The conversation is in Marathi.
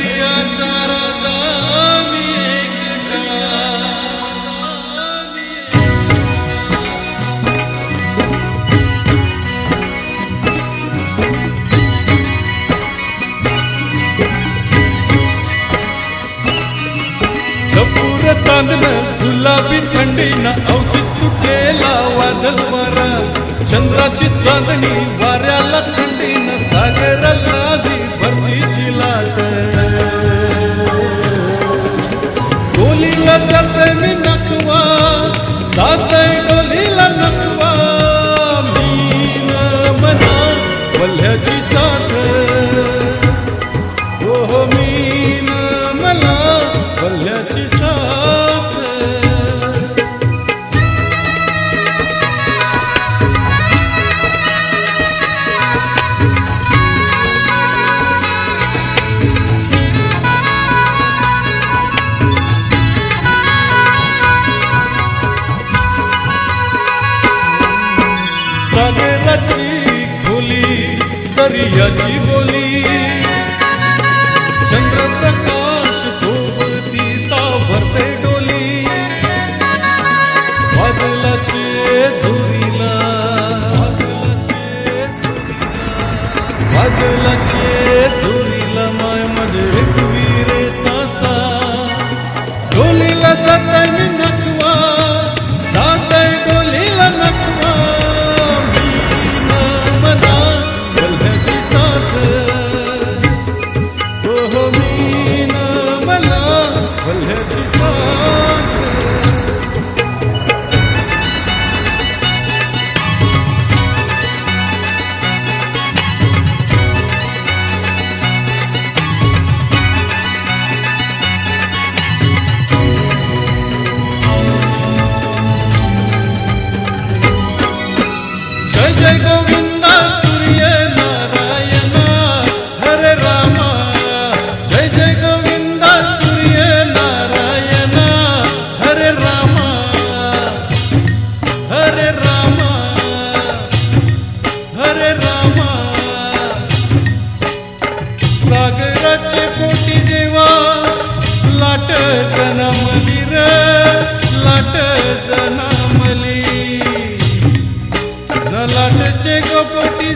दर्याचा राजा मी एकटा. कपूर चांदण गुलाबी थंडीनं अवचित सुटलेला वादळ वारा. चंद्राची चांदणी वाऱ्याला थंडीनं सागराला दी भरतीची लाट. डोलीला जातय मी नकवा, जातय डोलीला नकवा. मीन मना वल्ह्याची साथ, हो मीन मला वल्ह्याची साथ. सागराची खोली दर्याची बोली. चंद्रप्रकाश सोबती सावरते डोली. वादलाचे झुरीला, वादलाचे झुरीला माय माझे विरेचा सा. डोलीला जाताय मी नकवा, जाताय डोलीला नकवा. वल्ह्याची साथ, हो मीन मला वल्ह्याची साथ. जय जय गोविंदा सूर्य नारायणा हरे रामा. जय जय गोविंदा सूर्य नारायणा हरे रामा. हरे रामा, हरे रामा. सागराचे पोटी देवा लाट जनामली रे, लाट जनामली. न लाटचे गोपोटी